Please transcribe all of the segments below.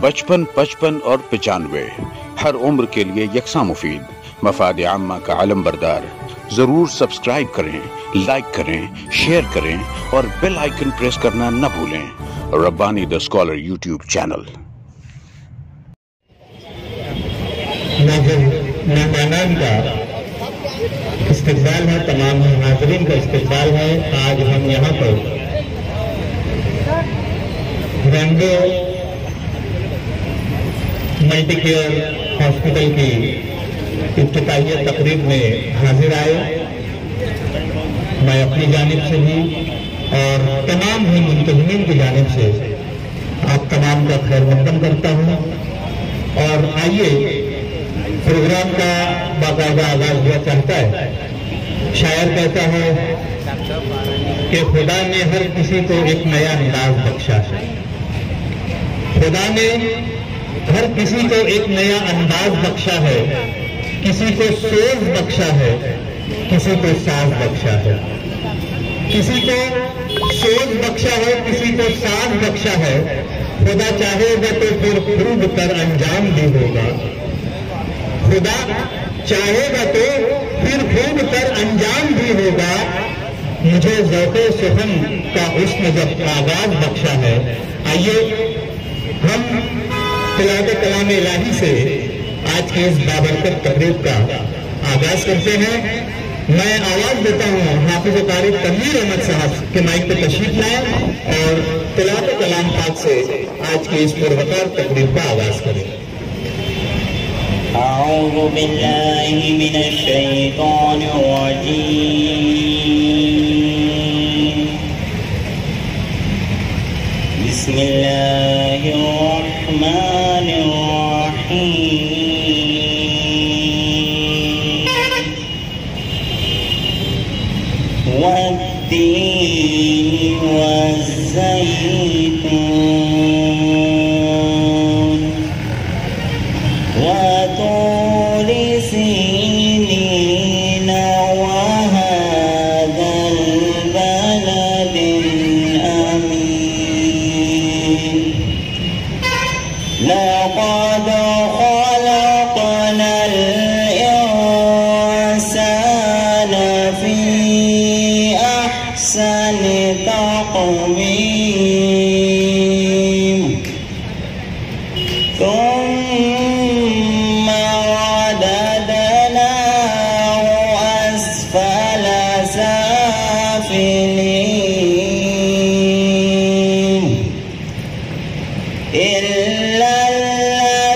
बचपन, 55 और 95 हर उम्र के लिए यकसा मुफीद, मफाद आम्मा का आलम बरदार। जरूर सब्सक्राइब करें, लाइक करें, शेयर करें और बेल आइकन प्रेस करना न भूलें। Rabbani the scholar YouTube channel. मेहमानान का इस्तकबाल है, तमाम हाज़रीन का इस्तकबाल है। आज हम यहाँ पर रेनबो मल्टी केयर हॉस्पिटल की इफ्तिताहिया तकरीब में हाजिर आए। मैं अपनी जानिब से भी और तमाम ही मुंतज़मीन की जानिब से आप तमाम का खैर मक़दम करता हूँ। और आइए, प्रोग्राम का बाकायदा आगाज हुआ चाहता है। शायर कहता है कि खुदा ने हर किसी को एक नया अंदाज बख्शा है। खुदा ने हर किसी को एक नया अंदाज बख्शा है। किसी को सोज बख्शा है, किसी को साज बख्शा है। किसी को सोज बख्शा है, किसी को साज बख्शा है। खुदा चाहेगा तो फिर खूब कर अंजाम भी होगा। खुदा चाहेगा तो फिर खूब कर अंजाम भी होगा। मुझे ज़ौक़े सुखन का हुस्न जब आगाज बख्शा है। आइए हम तिलावत कलाम इलाही से आज के इस बाबरकत तकरीब का आगाज करते हैं। मैं आवाज देता हूँ हाफिज कारी तनवीर अहमद साहब के माइक पे तशरीफ लाएं और तिलावत कलाम पाक से आज की इस पुरवकार तकरीब का आगाज करें। अऊज़ु बिल्लाहि मिनश शैतानिर रजीम। बिस्मिल्लाहिर रहमानिर रहीम। वत्तीन वज़्ज़ैतून वतूर सीनीन वहाज़ल बलदिल अमीन। लक़द खलक़नल इंसान फी अहसनि तक़वीम। थुम्मा रददनाहु अस्फल साफिलीन। इल्ला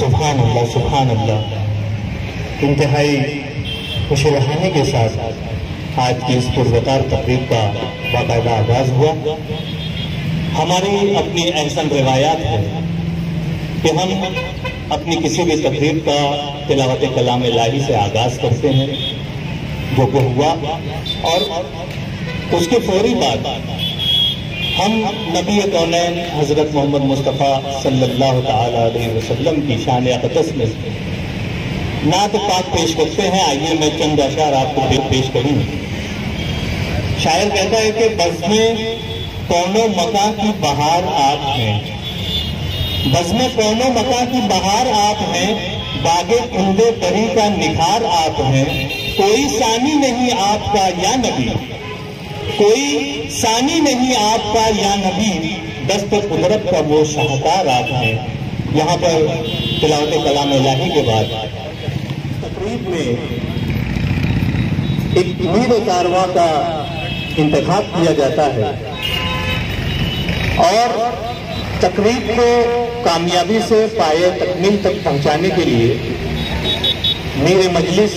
सुभान अल्लाह, सुभान अल्लाह। इंतहाई खुशरहानी के साथ आज की इस पुरवकार तकरीब का बाकायदा आगाज हुआ। हमारी अपनी एहसन रिवायात है कि हम अपनी किसी भी तकरीब का तिलावत कलाम इलाही से आगाज करते हैं, जो कि हुआ, और उसके फौरी बाद हम नबी कौनैन हजरत मोहम्मद मुस्तफ़ा सल्लल्लाहु ताला अलैहि वसल्लम की शान अक़दस में नात पाक पेश करते हैं। आइए मैं चंद अशार आपको पेश करूं। शायर कहता है कि बज़्मे कौनो मकां की बहार आप हैं। बज़्मे कौनो मकां की बहार आप हैं। बागे कुंदे परी का निखार आप हैं। कोई सानी नहीं आपका या नबी, कोई सानी नहीं आपका या नबी। दस्त कुदरत का वो शाहकार आप हैं। यहाँ पर तिलावत कलाम इलाही के बाद तकरीब में एक मीर कारवां का इंतखाब किया जाता है और तकरीब को कामयाबी से पाए तकमील तक पहुंचाने के लिए मीर मजलिस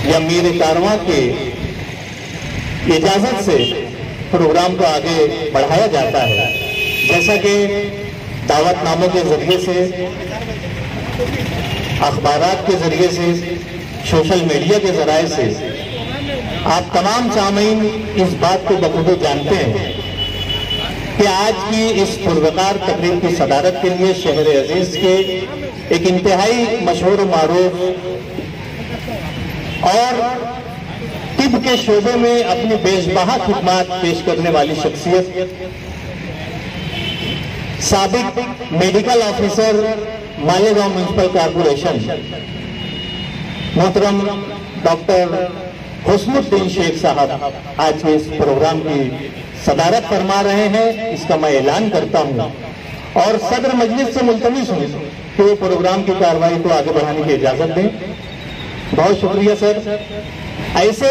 या मीर कारवां के इजाजत से प्रोग्राम को आगे बढ़ाया जाता है। जैसा कि दावतनामों के जरिए से, अखबारात के जरिए से, सोशल मीडिया के जराए से आप तमाम सामीन इस बात को बखूबी जानते हैं कि आज की इस पुरवकार तकरीब की सदारत के लिए शहर अजीज के एक इंतहाई मशहूर मारूफ और तिब के शोबे में अपनी बेशबहा खिदमत पेश करने वाली शख्सियत, साबिक medical officer Malegaon municipal corporation मोहतरम डॉक्टर हुस्नुद्दीन शेख साहब आज के इस प्रोग्राम की सदारत फरमा रहे हैं। इसका मैं ऐलान करता हूं और सदर मजलिस से मुल्तमिस हूं कि वो प्रोग्राम की कार्रवाई को आगे बढ़ाने की इजाजत दें। बहुत शुक्रिया सर। ऐसे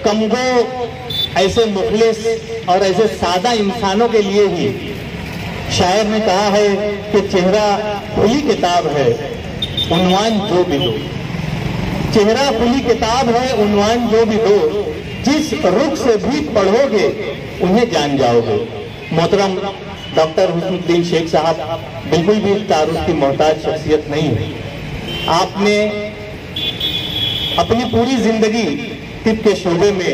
कमगो, ऐसे मुखलिस और ऐसे सादा इंसानों के लिए ही शायर ने कहा है कि चेहरा खुली किताब है, उन्वान जो भी दो। चेहरा खुली किताब है, उन्वान जो भी दो, जिस रुख से भी पढ़ोगे उन्हें जान जाओगे। मोहतरम डॉक्टर हुस्नुद्दीन शेख साहब बिल्कुल भी तारुफ की मोहताज शख्सियत नहीं है। आपने अपनी पूरी जिंदगी तिब के शोबे में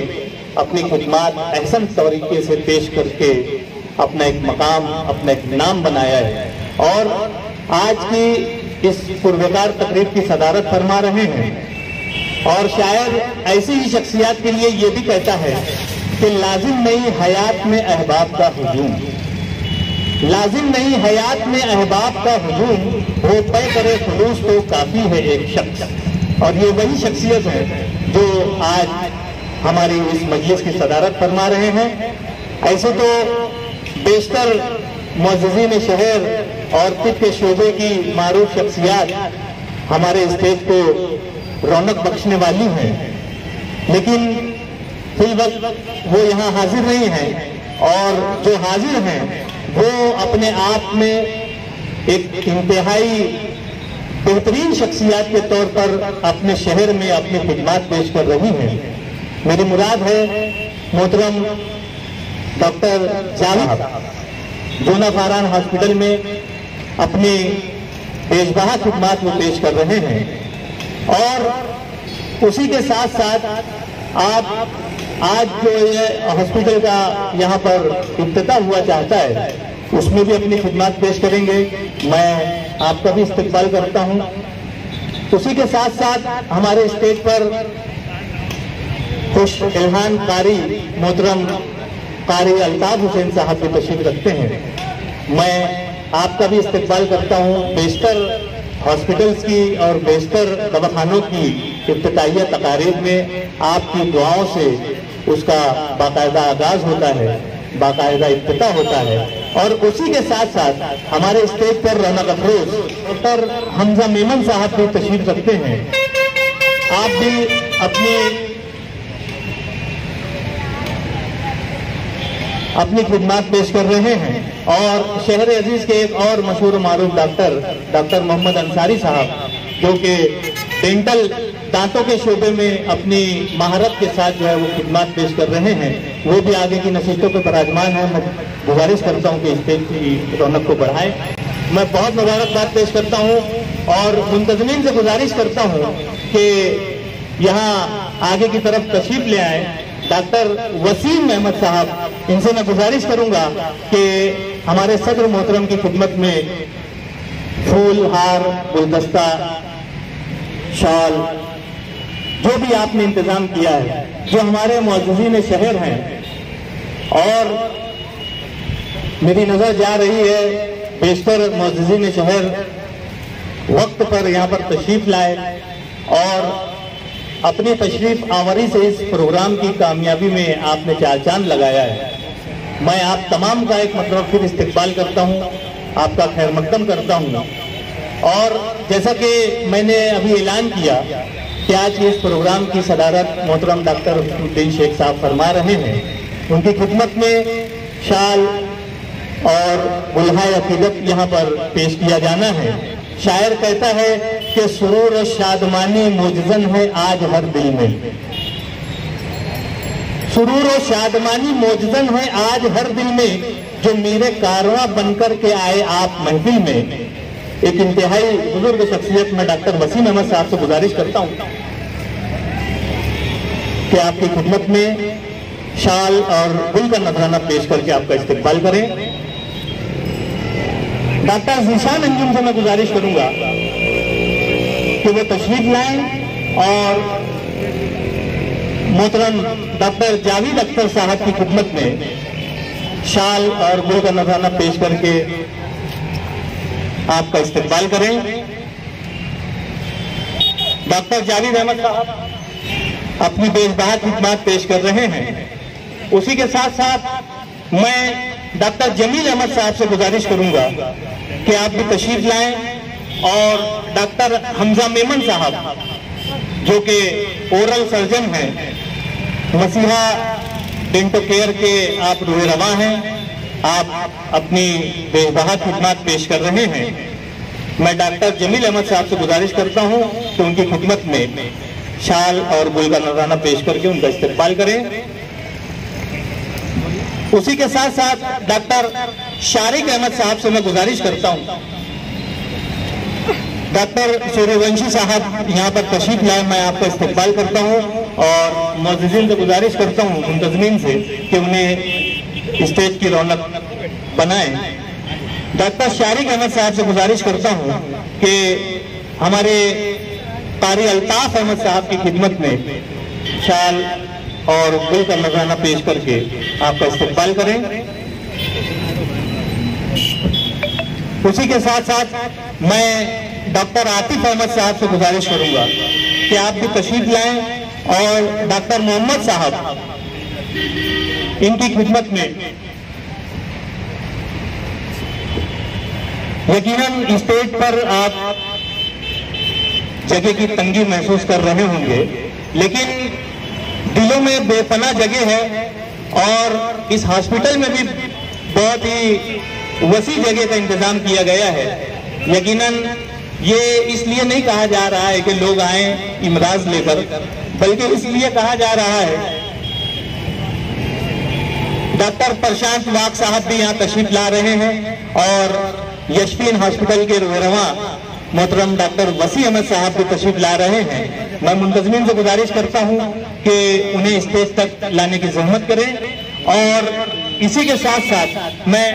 अपनी खिदमत अहसन तरीके से पेश करके अपना एक मकाम, अपना एक नाम बनाया है और आज की इस पुरवकार तकरीब की सदारत फरमा रहे हैं। और शायर ऐसी ही शख्सियत के लिए ये भी कहता है कि लाजिम नहीं हयात में अहबाब का हुजूम, लाजिम नहीं हयात में अहबाब का हुजूम, वो तय करे खुलूस तो काफी है एक शख्स। और ये वही शख्सियत है जो आज हमारी इस मजलिस की सदारत फरमा रहे हैं। ऐसे तो बेशतर मुअज़्ज़िज़ीन शहर और तिब के शोबे की मारूफ शख्सियत हमारे स्टेज को रौनक बख्शने वाली हैं, लेकिन फिल वक्त वो यहाँ हाजिर नहीं हैं और जो हाजिर हैं वो अपने आप में एक इंतहाई बेहतरीन शख्सियत के तौर पर अपने शहर में अपनी खिदमत पेश कर रही हैं। मेरी मुराद है मोहतरम डॉक्टर जावेद जोना फारान हॉस्पिटल में अपनी बेशबहा खिदमत वो पेश कर रहे हैं। और उसी के साथ साथ आप आज जो ये हॉस्पिटल का यहाँ पर इफ्तिताह हुआ चाहता है उसमें भी अपनी खिदमत पेश करेंगे। मैं आपका भी इस्तकबाल करता हूँ। उसी के साथ साथ हमारे स्टेज पर खुश इल्हान कारी मोहतरम कारी अल्ताफ हुसैन साहब भी तशरीफ रखते हैं। मैं आपका भी इस्तकबाल करता हूँ। बेशतर हॉस्पिटल्स की और बेशतर दवाखानों की इफ्तिताहिया तकारीब में आपकी दुआओं से उसका बाकायदा आगाज होता है, बाकायदा इफ्तिताह होता है। और उसी के साथ साथ हमारे स्टेज पर रौनक अफरोज डॉक्टर हमजा मेमन साहब भी तशरीफ रखते हैं। आप भी अपनी खिदमत पेश कर रहे हैं। और शहर अजीज के एक और मशहूर मारूफ डॉक्टर मोहम्मद अंसारी साहब जो कि डेंटल दांतों के शोबे में अपनी महारत के साथ जो है वो खिदमत पेश कर रहे हैं, वो भी आगे की नसीहतों पर पराजमान है। मैं गुजारिश करता हूँ कि स्टेज की रौनक को बढ़ाएं। मैं बहुत मुबारकबाद पेश करता हूँ और मुंतज़मीन से गुजारिश करता हूँ कि यहाँ आगे की तरफ तशरीफ ले आए डॉक्टर वसीम अहमद साहब। इनसे मैं गुजारिश करूंगा कि हमारे सदर मोहतरम की खिदमत में फूल, हार, गुलदस्ता, शॉल जो भी आपने इंतजाम किया है, जो हमारे मुअज़्ज़िज़ीन शहर हैं, और मेरी नजर जा रही है बेशतर मुअज़्ज़िज़ीन शहर वक्त पर यहाँ पर तशरीफ लाए और अपनी तशरीफ आवरी से इस प्रोग्राम की कामयाबी में आपने चार चांद लगाया है। मैं आप तमाम का एक मतलब फिर इस्तकबाल करता हूँ, आपका खैर मकदम करता हूँ। और जैसा कि मैंने अभी ऐलान किया कि आज के इस प्रोग्राम की सदारत मोहतरम डॉक्टर हुस्नुद्दीन शेख साहब फरमा रहे हैं। उनकी खिदमत में शाल, और बुल्हाए अकीदत यहाँ पर पेश किया जाना है। शायर कहता है कि सुरूर और शादमानी मोजज़न है आज हर दिल में, सुरूर और शादमानी मोजज़न है आज हर दिल में, जो मेरे कारवां बनकर के आए आप महफिल में। एक इंतहाई बुजुर्ग शख्सियत में डॉक्टर वसीम अहमद साहब से गुजारिश करता हूं कि आपकी खिदमत में शाल और गुल का नजराना पेश करके आपका इस्तकबाल करें। डॉक्टर ज़ीशान अंजुम से मैं गुजारिश करूंगा कि वो तशरीफ लाएं और मोहतरम डॉक्टर जावेद अख्तर साहब की खिदमत में शाल और गुल का नजराना पेश करके आपका इस्तकबाल करें। डॉक्टर जावेद अहमद साहब अपनी बेशबहा खिदमत पेश कर रहे हैं। उसी के साथ साथ मैं डॉक्टर जमील अहमद साहब से गुजारिश करूंगा कि आप भी तशरीफ लाएं और डॉक्टर हमजा मेमन साहब जो कि ओरल सर्जन हैं, मसीहा डेंटो केयर के आप रूह रवा हैं, आप अपनी बेबहा खिदमत पेश कर रहे हैं। मैं डॉक्टर जमील अहमद साहब से गुजारिश करता हूं कि उनकी खिदमत में शाल और गुल का नजराना पेश करके उनका इस्तकबाल करें। उसी के साथ साथ डॉक्टर शारिक अहमद साहब से मैं गुजारिश करता हूं, डॉक्टर सूर्यवंशी साहब यहाँ पर तशरीफ लाए, मैं आपका इस्तकबाल करता हूं और मुअज़्ज़िज़ीन से गुजारिश करता हूं, मुंतज़मीन से, कि उन्हें स्टेज की रौनक बनाएं। डॉक्टर शारिक अहमद साहब से गुजारिश करता हूं कि हमारे कारी अल्ताफ अहमद साहब की खिदमत में शाल और गुल का नजराना पेश करके आपका इस्तकबाल करें। उसी के साथ साथ मैं डॉक्टर आतिफ अहमद साहब से गुजारिश करूंगा कि आप भी तशरीफ लाएं और डॉक्टर मोहम्मद साहब इनकी खिदमत में यकीनन स्टेज पर आप जगह की तंगी महसूस कर रहे होंगे, लेकिन दिलों में बेपनाह जगह है और इस हॉस्पिटल में भी बहुत ही वसी जगह का इंतजाम किया गया है। यकीनन ये इसलिए नहीं कहा जा रहा है कि लोग आए इमराज लेकर, बल्कि इसलिए कहा जा रहा है। डॉक्टर प्रशांत वाक साहब भी यहाँ तशरीफ ला रहे हैं और यशफीन हॉस्पिटल के रूहरवा मोहतरम डॉक्टर वसी अहमद साहब भी तशरीफ ला रहे हैं। मैं मुंतज़मीन से गुजारिश करता हूं कि उन्हें स्टेज तक लाने की जहमत करें। और इसी के साथ साथ मैं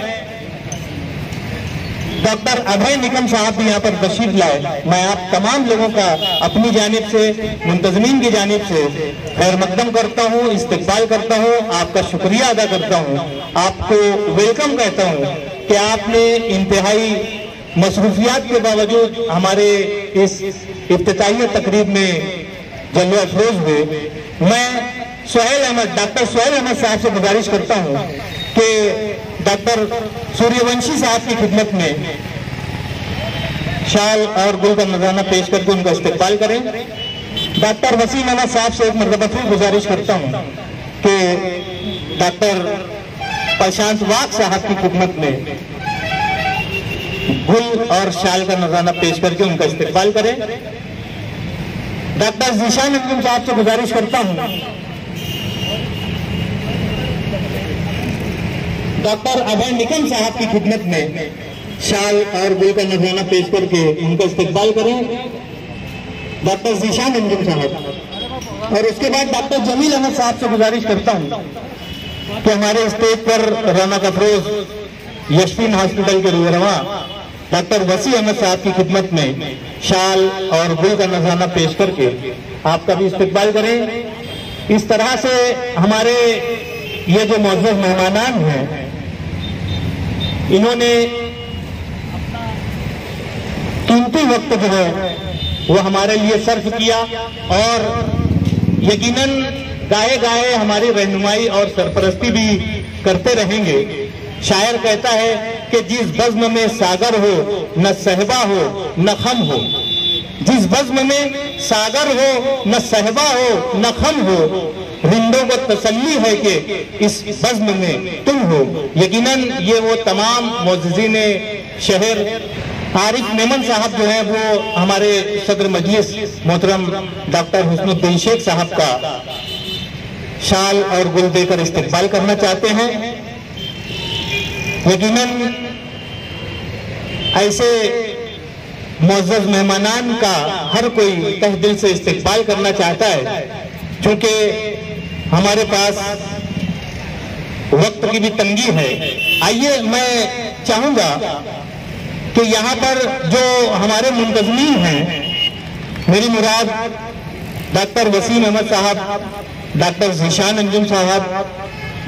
डॉक्टर अभय निकम साहब भी यहाँ पर तशरीफ लाए। मैं आप तमाम लोगों का अपनी जानिब से, मुंतज़मीन की जानिब से खैर मकदम करता हूँ, इस्तकबाल करता हूँ, आपका शुक्रिया अदा करता हूँ, आपको वेलकम कहता हूँ कि आपने इंतहाई मसरूफियात के बावजूद हमारे इस इफ्तिताही तकरीब में जलवा अफरोज हुए। मैं सुहेल अहमद, डॉक्टर सुहेल अहमद साहब से गुजारिश करता हूँ कि डॉक्टर सूर्यवंशी साहब की खिदमत में शाल और गुल का नजराना पेश करके उनका इस्तकबाल करें। डॉक्टर वसीम अहमद साहब से एक मरतबा फिर गुजारिश करता हूँ कि डॉक्टर प्रशांत वाक साहब की खिदमत में गुल और शाल का नजराना पेश करके उनका इस्तकबाल करें। डॉक्टर ज़ीशान अंजुम साहब से गुजारिश करता हूं, डॉक्टर अभय निकम साहब की खिदमत में शाल और गुल का नजराना पेश करके उनका इस्तकबाल करें। डॉक्टर ज़ीशान अंजुम साहब और उसके बाद डॉक्टर जमील अहमद साहब से गुजारिश करता हूं कि हमारे स्टेज पर रौनक अफरोज यशफीन हॉस्पिटल के रूहरवा डॉक्टर वसी अहमद साहब की खिदमत में शाल और गुल का नजराना पेश करके आपका भी इस्तकबाल करें। इस तरह से हमारे ये जो मौजूद मेहमानान हैं, इन्होंने कीमती वक्त जो है वो हमारे लिए सर्फ किया और यकीनन गाए गाए हमारी रहनुमाई और सरपरस्ती भी करते रहेंगे। शायर कहता है कि जिस बज़्म में सागर हो न सहबा हो न खम हो, जिस बज़्म में सागर हो न सहबा हो न खम हो, रिंदों को तसल्ली है कि इस बज़्म में तुम हो। यकीनन ये वो तमाम मुअज़्ज़िज़ीन शहर, आरिफ मेमन साहब जो हैं वो हमारे सदर मजलिस मोहतरम डॉक्टर हुस्नुद्दीन शेख साहब का शाल और गुल देकर इस्तकबाल करना चाहते हैं। यकीनन ऐसे मुअज़्ज़ज़ मेहमानान का हर कोई तहे दिल से इस्तकबाल करना चाहता है, क्योंकि हमारे पास वक्त की भी तंगी है। आइए, मैं चाहूंगा कि यहाँ पर जो हमारे मुंतज़मीन हैं, मेरी मुराद डॉक्टर वसीम अहमद साहब, डॉक्टर ज़ीशान अंजुम साहब,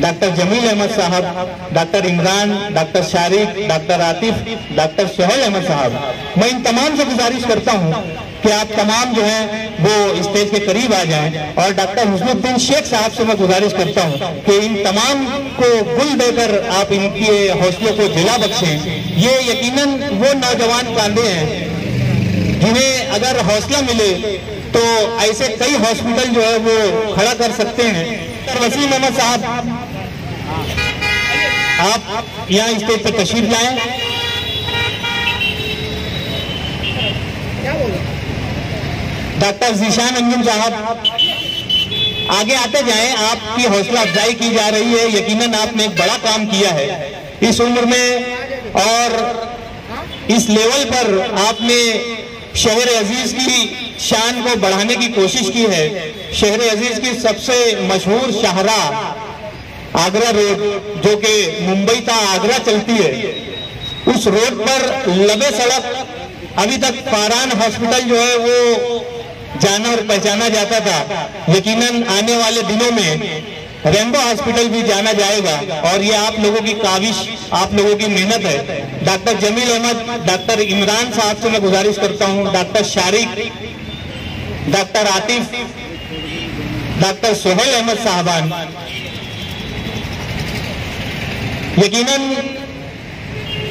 doctor Jameel Ahmed sahab, doctor Imran, doctor Shariq, doctor Atif, doctor Sohail Ahmed sahab, मैं इन तमाम से गुजारिश करता हूँ कि आप तमाम जो हैं वो स्टेज के करीब आ जाएं। और डॉक्टर हुस्नुद्दीन शेख साहब से मैं गुजारिश करता हूँ कि इन तमाम को गुल देकर आप इनके हौसलों को जिला बख्शें। ये यकीनन वो नौजवान कांधे हैं जिन्हें अगर हौसला मिले तो ऐसे कई हॉस्पिटल जो है वो खड़ा कर सकते हैं। वसीम अहमद साहब, आप यहाँ स्टेज पर तशरीफ लाएं। डॉक्टर ज़ीशान अंजुम साहब आगे आते जाएं, आपकी हौसला अफजाई की जा रही है। यकीनन आपने एक बड़ा काम किया है इस उम्र में, और इस लेवल पर आपने शहर अजीज की शान को बढ़ाने की कोशिश की है। शहर अजीज की सबसे मशहूर शाहराह आगरा रोड, जो कि मुंबई था आगरा चलती है, उस रोड पर लबे सड़क अभी तक फारान हॉस्पिटल जो है वो जाना और पहचाना जाता था। यकीनन आने वाले दिनों में रेनबो हॉस्पिटल भी जाना जाएगा, और ये आप लोगों की काविश, आप लोगों की मेहनत है। डॉक्टर जमील अहमद, डॉक्टर इमरान साहब से मैं गुजारिश करता हूँ, doctor Shariq, doctor Atif, doctor Sohail Ahmed साहबान, यकीनन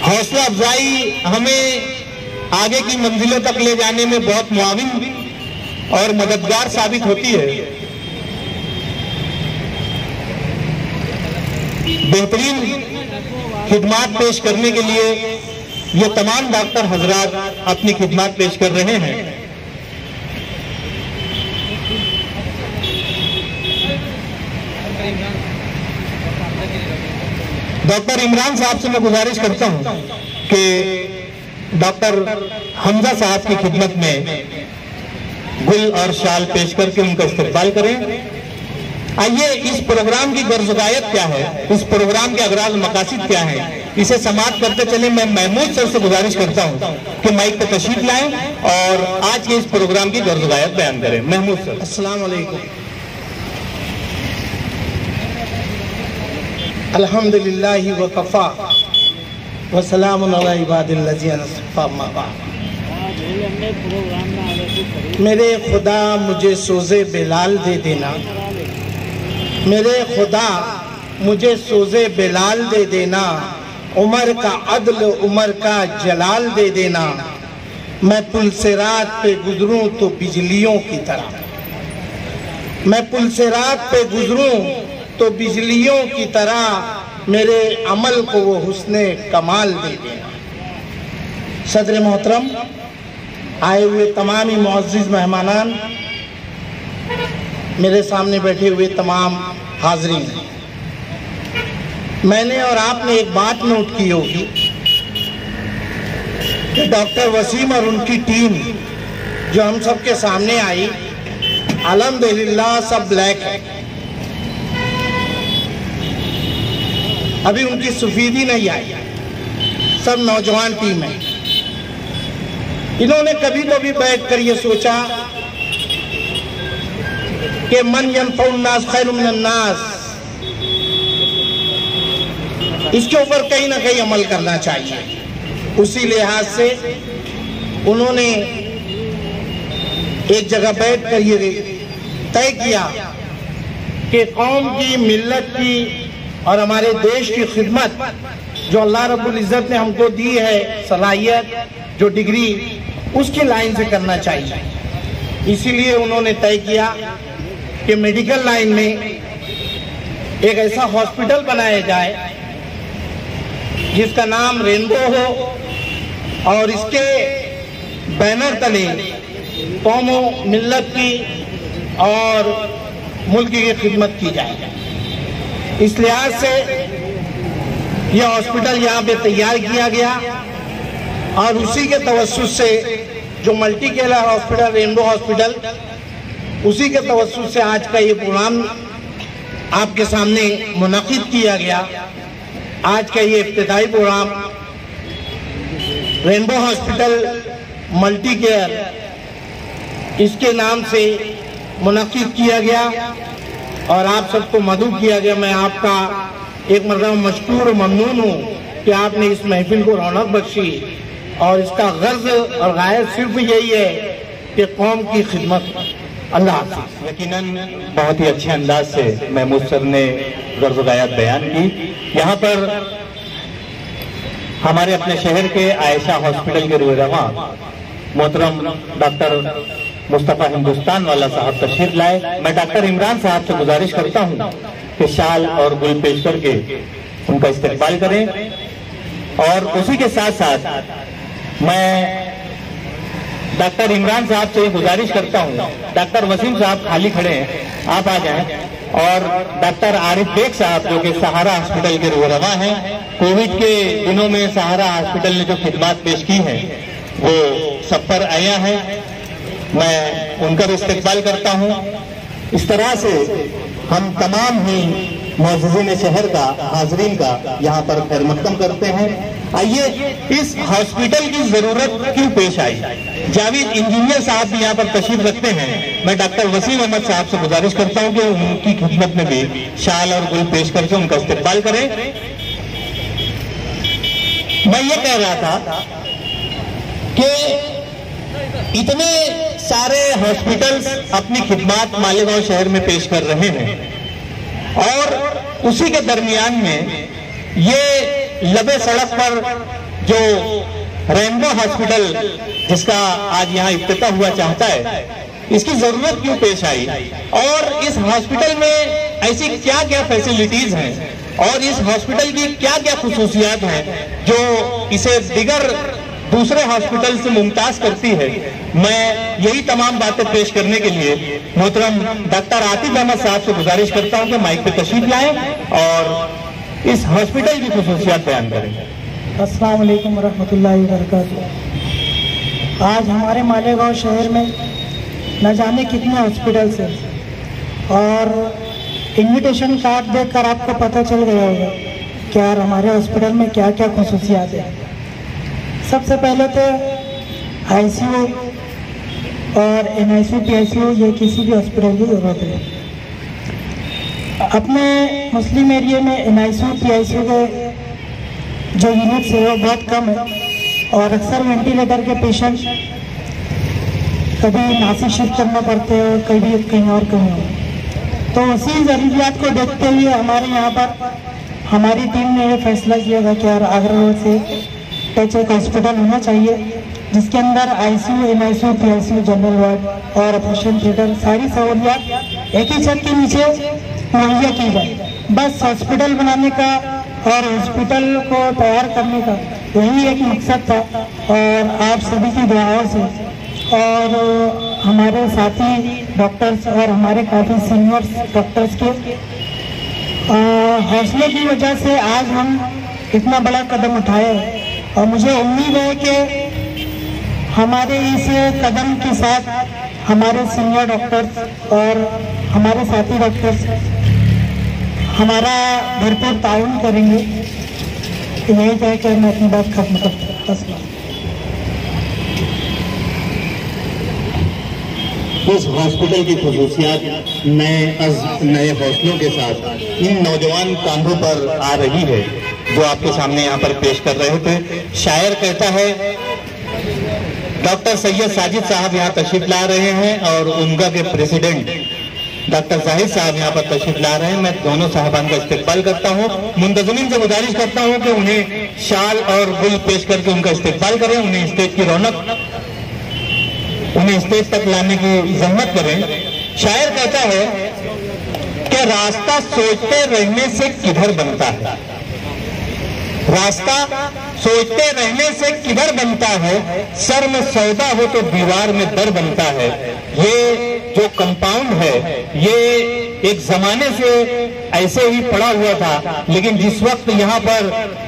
हौसला अफजाई हमें आगे की मंजिलों तक ले जाने में बहुत मुआविन और मददगार साबित होती है। बेहतरीन खिदमात पेश करने के लिए ये तमाम डॉक्टर हजरात अपनी खिदमात पेश कर रहे हैं। डॉक्टर इमरान साहब से मैं गुजारिश करता हूं कि डॉक्टर हमजा साहब की खिदमत में गुल और शाल पेश करके उनका इस्तकबाल करें। आइए, इस प्रोग्राम की गर्ज़-ओ-गायत क्या है, इस प्रोग्राम के अगराज मकासिद क्या है, इसे समाप्त करते चले। मैं महमूद सर से गुजारिश करता हूं कि माइक पे तशरीफ लाएं और आज के इस प्रोग्राम की गर्ज़-ओ-गायत बयान करें। महमूद सर। अस्सलाम वालेकुम। अल्हम्दुलिल्लाहि व कफ़ा व सलामुन अला इबादिल्लज़ीना इस्तफ़ा अम्मा बाद। मेरे खुदा मुझे सोज़े बेलाल दे देना, मेरे खुदा मुझे सोज़े बेलाल दे देना, उमर का अदल उमर का जलाल दे देना। मैं पुल से रात पे गुजरूं तो बिजलियों की तरह, मैं पुल से रात पे गुजरूं तो बिजलियों की तरह, मेरे अमल को वो हुस्ने कमाल दे देना। सदर मोहतरम, आए हुए तमाम ही मुअज़्ज़िज़ मेहमानान, मेरे सामने बैठे हुए तमाम हाज़रीन, मैंने और आपने एक बात नोट की होगी कि डॉक्टर वसीम और उनकी टीम जो हम सब के सामने आई, अल्हम्दुलिल्लाह सब ब्लैक है। अभी उनकी सफेदी नहीं आई, सब नौजवान टीम है। इन्होंने कभी कभी बैठकर ये सोचा कि मन यनफ़उन नास खैरुम मिनन नास, इसके ऊपर कहीं ना कहीं अमल करना चाहिए। उसी लिहाज से उन्होंने एक जगह बैठकर ये तय किया कि कौम की, मिल्लत की और हमारे देश की खिदमत जो अल्लाह रब्बुल इज़्ज़त ने हमको दी है, सलाहियत, जो डिग्री, उसकी लाइन से करना चाहिए। इसीलिए उन्होंने तय किया कि मेडिकल लाइन में एक ऐसा हॉस्पिटल बनाया जाए जिसका नाम रेनबो हो और इसके बैनर तले कौम मिल्लत की और मुल्क की खिदमत की जाए। इस लिहाज से यह हॉस्पिटल यहाँ पे तैयार किया गया और उसी के तवस्सुस से जो multi care hospital rainbow hospital, उसी के तवस्सुस से आज का ये प्रोग्राम आपके सामने मुनक़िद किया गया। आज का ये इफ्तिताई programme Rainbow Hospital Multi Care इसके नाम से मुनक़िद किया गया और आप सबको मदऊ किया गया। मैं आपका एक मरतबा मशकूर और ममनून हूँ कि आपने इस महफिल को रौनक बख्शी और इसका गर्ज और गायत सिर्फ यही है कि कौम की खिदमत। अल्लाह हाफ़िज़। यकीनन बहुत ही अच्छे अंदाज से महमूद सर ने गर्ज गायत बयान की। यहाँ पर हमारे अपने शहर के आयशा हॉस्पिटल के रूहरुमा मोहतरम डॉक्टर मुस्तफ़ा हिंदुस्तान वाला साहब तशरीफ लाए। मैं डॉक्टर इमरान साहब से गुजारिश करता हूँ कि शाल और गुल पेश करके उनका इस्तकबाल करें और उसी के साथ साथ मैं डॉक्टर इमरान साहब से गुजारिश करता हूँ, डॉक्टर वसीम साहब खाली खड़े हैं, आप आ जाएं और डॉक्टर आरिफ बेग साहब जो कि सहारा हॉस्पिटल के रूहरुमा हैं, कोविड के दिनों में सहारा हॉस्पिटल ने जो खिदमत पेश की है वो सब पर आया है, मैं उनका भी इस्तकबाल करता हूँ। इस तरह से हम तमाम ही मौजूदीन शहर का हाजरीन का यहाँ पर खैर मकदम करते हैं। आइए, इस हॉस्पिटल की जरूरत क्यों पेश आई, जावेद इंजीनियर साहब भी यहाँ पर तशरीफ रखते हैं। मैं डॉक्टर वसीम अहमद साहब से गुजारिश करता हूँ कि उनकी खिदमत में भी शाल और गुल पेश करके उनका इस्तकबाल करें। मैं ये कह रहा था कि इतने सारे हॉस्पिटल्स अपनी खिदमत मालेगांव शहर में पेश कर रहे हैं और उसी के दरमियान में ये लबे सड़क पर जो रेनबो हॉस्पिटल जिसका आज यहाँ इफ्तिताह हुआ चाहता है, इसकी जरूरत क्यों पेश आई और इस हॉस्पिटल में ऐसी क्या क्या फैसिलिटीज हैं और इस हॉस्पिटल की क्या क्या खुसूसियात हैं जो इसे दिगर दूसरे हॉस्पिटल से मुमताज करती है। मैं यही तमाम बातें पेश करने के लिए मोहतरम डॉक्टर आतिफ अहमद साहब से गुजारिश करता हूं कि माइक पे तशरीफ लाएं और इस हॉस्पिटल की खुसूसियात बयान करें। अस्सलाम वालेकुम वरहमतुल्लाहि वबरकातुहू। आज हमारे मालेगांव शहर में न जाने कितने हॉस्पिटल्स हैं और इन्विटेशन कार्ड देखकर आपको पता चल गया होगा कि यार हमारे हॉस्पिटल में क्या क्या खुसूसियात है। सबसे पहले तो आईसीयू और एनआईसीयू पीआईसीयू ये किसी भी हॉस्पिटल की ज़रूरत है। अपने मुस्लिम एरिया में एनआईसीयू पीआईसीयू के जो यूनिट्स है वो बहुत कम है और अक्सर वेंटिलेटर के पेशेंट कभी नासिक शिफ्ट करना पड़ते हैं और कभी कहीं और कहीं और। तो उसी ज़रूरियात को देखते हुए हमारे यहाँ पर हमारी टीम ने यह फैसला किया था कि यार आगरा रोड से टच एक हॉस्पिटल होना चाहिए जिसके अंदर ICU, NICU, PICU, general ward और ऑपरेशन थिएटर सारी सहूलियात एक ही छत के नीचे मुहैया की जाए। बस हॉस्पिटल बनाने का और हॉस्पिटल को तैयार करने का यही एक मकसद था और आप सभी की दुआओं से और हमारे साथी डॉक्टर्स और हमारे काफ़ी सीनियर डॉक्टर्स के हौसले की वजह से आज हम इतना बड़ा कदम उठाए और मुझे उम्मीद है कि हमारे इस कदम के साथ हमारे सीनियर डॉक्टर्स और हमारे साथी डॉक्टर्स हमारा भरपूर ताउन करेंगे। यही कह कर मैं अपनी बात खत्म करता हूँ। इस हॉस्पिटल की खुसूसियात नए हौसलों के साथ इन नौजवान कांधों पर आ रही है जो आपके सामने यहाँ पर पेश कर रहे थे। शायर कहता है, डॉक्टर सैयद साजिद साहब यहाँ तशरीफ ला रहे हैं और उनका के प्रेसिडेंट डॉक्टर जाहिद साहब यहाँ पर तशरीफ ला रहे हैं। मैं दोनों साहबान का इस्तकबाल करता हूँ। मुंतज़िमीन से गुजारिश करता हूँ कि उन्हें शाल और गुल पेश करके उनका इस्तकबाल करें, उन्हें स्टेज की रौनक, उन्हें स्टेज तक लाने की जहमत करें। शायर कहता है, कि रास्ता सोचते रहने से किधर बनता है, रास्ता सोचते रहने से किधर बनता है, सर में सौदा हो तो दीवार में दर बनता है। ये जो कंपाउंड है ये एक जमाने से ऐसे ही पड़ा हुआ था, लेकिन जिस वक्त यहाँ पर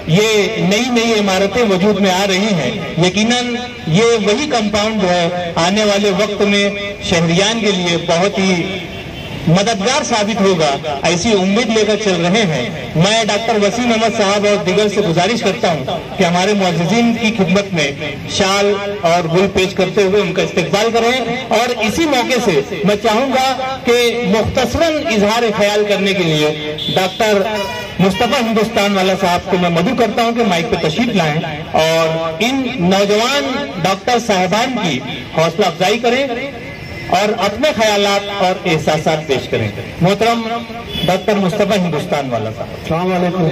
ये नई नई इमारतें वजूद में आ रही हैं, यकीनन ये वही कंपाउंड है आने वाले वक्त में शहरियान के लिए बहुत ही मददगार साबित होगा, ऐसी उम्मीद लेकर चल रहे हैं। मैं डॉक्टर वसीम अहमद साहब और दीगर से गुजारिश करता हूं कि हमारे मुअज़्ज़िज़ीन की खिदमत में शाल और गुल पेश करते हुए उनका इस्तकबाल करें। और इसी मौके से मैं चाहूंगा कि मुख्तसरन इजहार ख्याल करने के लिए डॉक्टर मुस्तफा हिंदुस्तान वाला साहब को मैं मदऊ करता हूं कि माइक पे तशरीफ लाएं और इन नौजवान डॉक्टर साहबान की हौसला अफजाई करें और अपने ख्यालात और एहसासात पेश करें। मोहतरम डॉक्टर मुस्तफा हिंदुस्तान वाला साहब। अस्सलाम वालेकुम।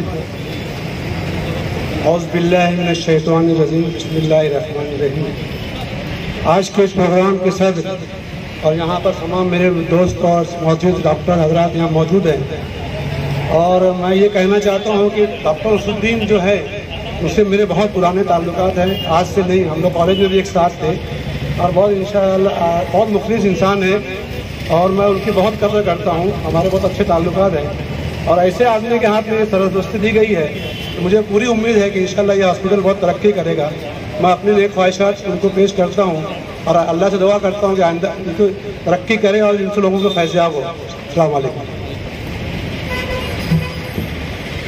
औज़ु बिल्लाहि मिनश शैतानिर रजीम, बिस्मिल्लाहिर रहमानिर रहीम। आज के इस प्रोग्राम के सदर और यहाँ पर तमाम मेरे दोस्त और मौजूद डॉक्टर हजरात यहाँ मौजूद हैं, और मैं ये कहना चाहता हूँ कि डॉक्टर उसुद्दीन जो है उससे मेरे बहुत पुराने ताल्लुकात हैं, आज से नहीं। हम लोग कॉलेज में भी एक साथ थे और बहुत इंशाअल्लाह बहुत मुखलिस इंसान है और मैं उनकी बहुत कदर करता हूँ। हमारे बहुत अच्छे ताल्लुकात हैं और ऐसे आदमी के हाथ में सरदस्ती दी गई है तो मुझे पूरी उम्मीद है कि इंशाअल्लाह ये हॉस्पिटल बहुत तरक्की करेगा। मैं अपनी नेक ख्वाहिशात उनको पेश करता हूँ और अल्लाह से दुआ करता हूँ कि आइंदा इनको तरक्की करे और इनसे लोगों को फैज़याब हो। अस्सलाम वालेकुम।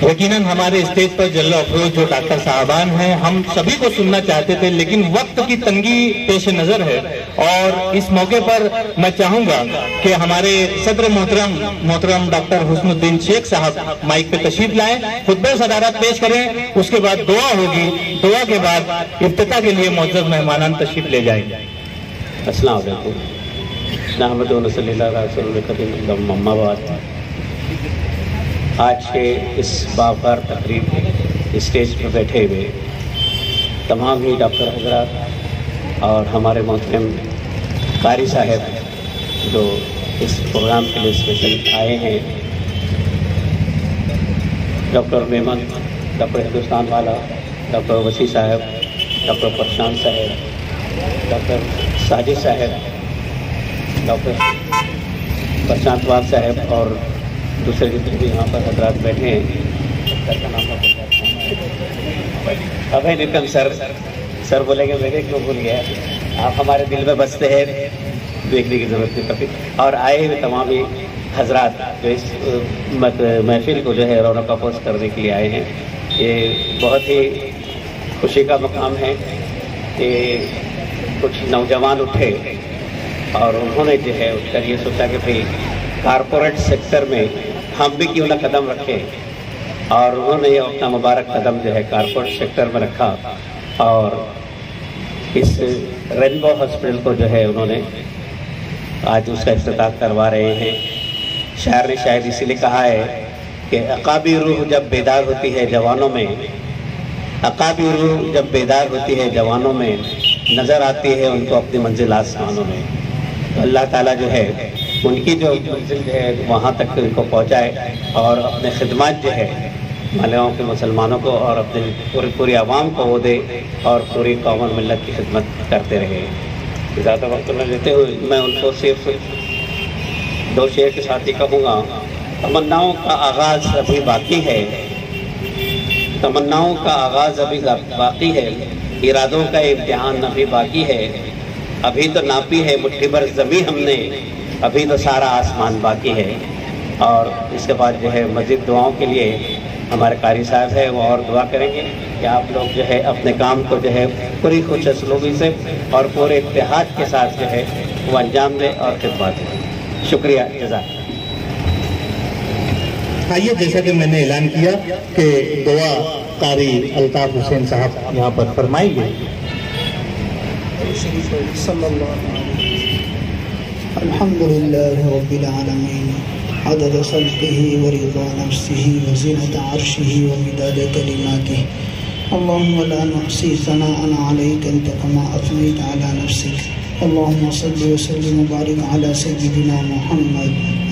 यकीनन हमारे स्टेज पर जल्लो अफरोज जो डॉक्टर साहबान हैं, हम सभी को सुनना चाहते थे, लेकिन वक्त की तंगी पेश नजर है और इस मौके पर मैं चाहूंगा कि हमारे सदर मोहतरम डॉक्टर हुस्नुद्दीन शेख साहब माइक पे तशरीफ लाएं, खुतबे सदारत पेश करें, उसके बाद दुआ होगी, दुआ के बाद इफ्तिताह के लिए मौजूद मेहमानान तशरीफ ले जाएंगे। अस्सलाम वालेकुम। नहमदुहु व नसल्ली अला रसूलिल करीम, अम्मा बाद। आज के इस बावकार तकरीब स्टेज पर बैठे हुए तमाम ही डॉक्टर हजरात और हमारे मोहतरम कारी साहब जो इस प्रोग्राम के लिए स्पेशल आए हैं, डॉक्टर मेमन, डॉक्टर हिंदुस्तान वाला, डॉक्टर वसी साहब, डॉक्टर प्रशांत साहब, डॉक्टर साजिद साहब, डॉक्टर प्रशांत वाल साहब और दूसरे जितने भी यहाँ पर हजरात बैठे हैं। सर का नाम अभय निकम सर बोलेंगे, मेरे क्यों भूल गया, आप हमारे दिल में बसते हैं, देखने की ज़रूरत नहीं पड़ती। और आए हुए तमाम ही हजरात जो इस महफिल को जो है रौनक अफरोज़ करने के लिए आए हैं, ये बहुत ही खुशी का मकाम है कि कुछ नौजवान उठे और उन्होंने जो है उठकर ये सोचा कि भाई कारपोरेट सेक्टर में हम भी क्यों ना कदम रखें, और उन्होंने ये अपना मुबारक कदम जो है कारपोरेट सेक्टर में रखा और इस रेनबो हॉस्पिटल को जो है उन्होंने आज उसका इफ्तिताह करवा रहे हैं। शायर ने शायद इसीलिए कहा है कि अकाबी रूह जब बेदार होती है जवानों में, अकाबी रूह जब बेदार होती है जवानों में, नज़र आती है उनको अपनी मंजिल आसमानों में। तो अल्लाह ताला जो है उनकी जो मंजिल जो है वहाँ तक उनको पहुँचाए और अपने खिदमत जो है मालवाओं के मुसलमानों को और अपने पूरी आवाम को वो दे और पूरी कौम और मिल्लत की खिदमत करते रहे। ज़्यादा वक्त न लेते हुए मैं उनको सिर्फ दो शेर के साथ ही कहूँगा, तमन्नाओं का आगाज़ अभी बाकी है, तमन्नाओं का आगाज़ अभी बाकी है, इरादों का इम्तिहान अभी बाकी है, अभी तो नापी है मुट्ठी भर ज़मीं हमने, अभी तो सारा आसमान बाकी है। और इसके बाद जो है मज़ीद दुआओं के लिए हमारे कारी साहब है वो और दुआ करेंगे कि आप लोग जो है अपने काम को जो है पूरी खुशसलूकी से और पूरे इत्तेहाद के साथ जो है वो अंजाम दें और खिदमत दें। शुक्रिया, जज़ाक। आइए, जैसा कि मैंने ऐलान किया कि दुआ कारी अल्ताफ हुसैन साहब यहाँ पर फरमाएंगे। अल्हम्दुलिल्लाह रब्बिल आलमीन अदद खल्क़िही व रिज़ा नफ्सिही व ज़ीनत अर्शिही व मिदाद कलिमातिही अल्लाहुम्मा ला नहसी सनाअन अलैका अंता कमा अथनैता अला नफ्सिक अल्लाहुम्मा सल्लि व सल्लिम व बारिक अला सय्यिदिना मुहम्मद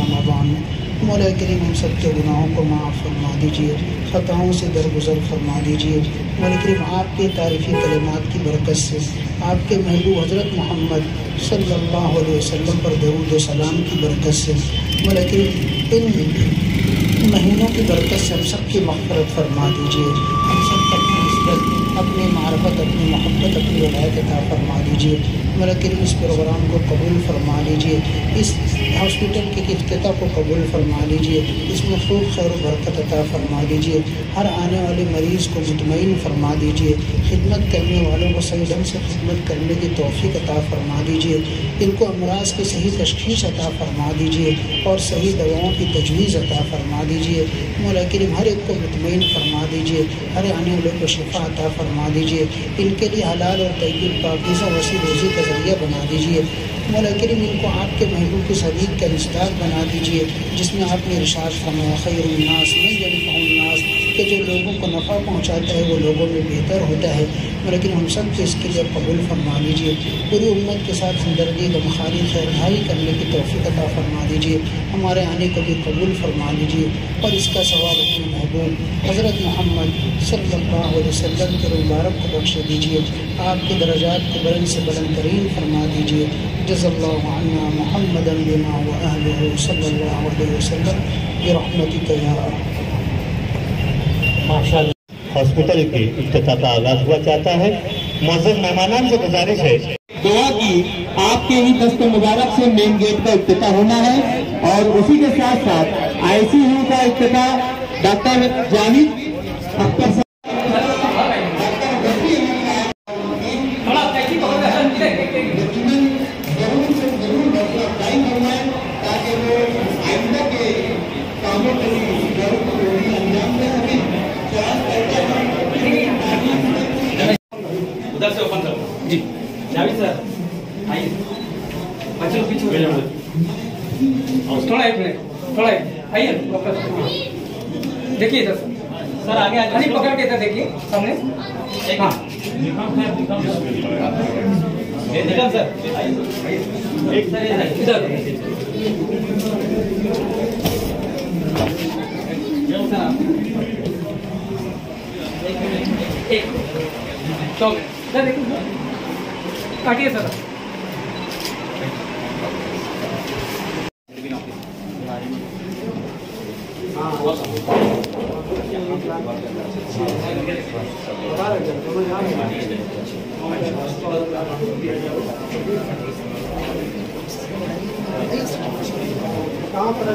रमज़ान। मौला करीम हम सब के गुनाहों को माफ़ फरमा दीजिए, ख़ताओं से दरगुजर फरमा दीजिए। मौला करीम आपके तारीफ़ी कलिमात की बरकत से आपके महबूब हज़रत मोहम्मद सल्लल्लाहु अलैहि वसल्लम पर दरूद व सलाम की बरकत से मौला करीम इन महीनों की बरकत से हम सब की मग़फ़िरत फरमा दीजिए। हम सब अपनी इज़्ज़त, अपनी मारफत, अपनी मोहब्बत, अपनी वलायत अता फरमा दीजिए। मौला करीम इस प्रोग्राम को कबूल फरमा लीजिए, इस हॉस्पिटल के इफ्तिताह को कबूल फरमा लीजिए, इसमें खूब खैर बरकत अता फरमा दीजिए। हर आने वाले मरीज़ को मुतमईन फरमा दीजिए। खिदमत करने वालों को सही ढंग से खिदमत करने की तौफ़ीक अता फरमा दीजिए। इनको अमराज की सही तशख़ीस अता फरमा दीजिए और सही दवाओं की तजवीज़ अता फरमा दीजिए। मौला करीम हर एक को मुतमईन फरमा दीजिए, हर आने वाले को शिफा अता फरमा दीजिए। इनके लिए हलाल और तय्यब पाकीज़ा वसी रोज़ी का ज़रिया बना दीजिए। मौला करीम इनको आपके महबूब के सदीक़ का रिश्तेदार बना दीजिए, जिसमें आपने इरशाद फरमाया खैरुन्नास में यनफ़उन्नास के जो लोगों को नफ़ा पहुँचाता है वो लोगों में बेहतर होता है। मौला करीम हम सब को इसके लिए कबूल फरमा लीजिए। पूरी उम्मत के साथ हमदर्दी गमखारी खैरखाई करने की तौफ़ीक़ अता फरमा दीजिए। हमारे आने को भी कबूल फरमा लीजिए और इसका सवाब अपने महबूब हज़रत मोहम्मद सल्लल्लाहु अलैहि वसल्लम के मुबारक को बख्श दीजिए। आपके दरजात को बुलंद से बुलंद तरीन फरमा दीजिए। जज़ल्लाहु अन्ना मुहम्मदन बिमा व अहलिही सल्लल्लाहु अलैहि वसल्लम बिरहमतिक या माशाअल्लाह। हॉस्पिटल के इफ्तिताह का आगाज हुआ चाहता है। मौजूद मेहमानान से गुजारिश है दुआ की आपके ही दस्त मुबारक से मेन गेट का इफ्तिताह होना है और उसी के साथ साथ ICU का इफ्तिताह डॉक्टर जावेद अख्तर उधर से ओपन करो जी। जावेद सर आइए, बच्चे लोग पीछे थोड़ा एक मिनट, थोड़ा आइए देखिए इधर सर आगे आगे पकड़ के इधर देखिए सामने। हाँ निकल सर एक सर इधर एक तो देखिए काटिए सर। कहाँ पर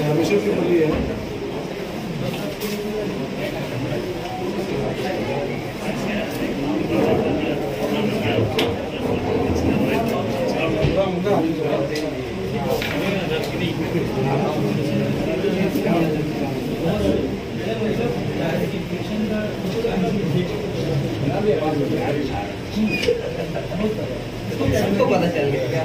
हमेशा की बोली है। सबको पता चल गया क्या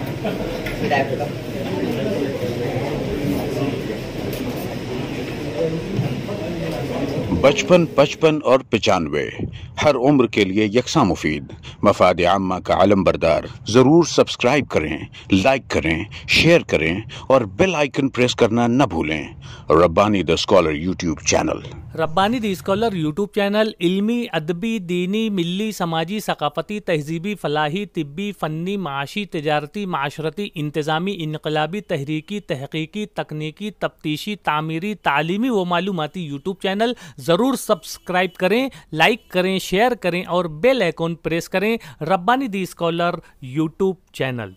55, 55 और 95 हर उम्र के लिए यकसा मुफीद मफाद आम्मा का आलम बरदार। जरूर सब्सक्राइब करें, लाइक करें, शेयर करें और बेल आइकन प्रेस करना न भूलें। Rabbani the scholar YouTube channel. Rabbani the scholar YouTube channel इल्मी, अदबी, दीनी, मिल्ली, समाजी, सकाफती, तहजीबी, फलाही, तिब्बी, फ़न्नी, माशी, तिजारती, माशरती, इंतज़ामी, इनकलाबी, तहरीकी, तहकीकी, तकनीकी, तफ्तीशी, तामीरी, तालीमी व मालूमाती यूट्यूब चैनल। ज़रूर सब्सक्राइब करें, लाइक करें, शेयर करें और बेल आइकन प्रेस करें। Rabbani the scholar YouTube channel.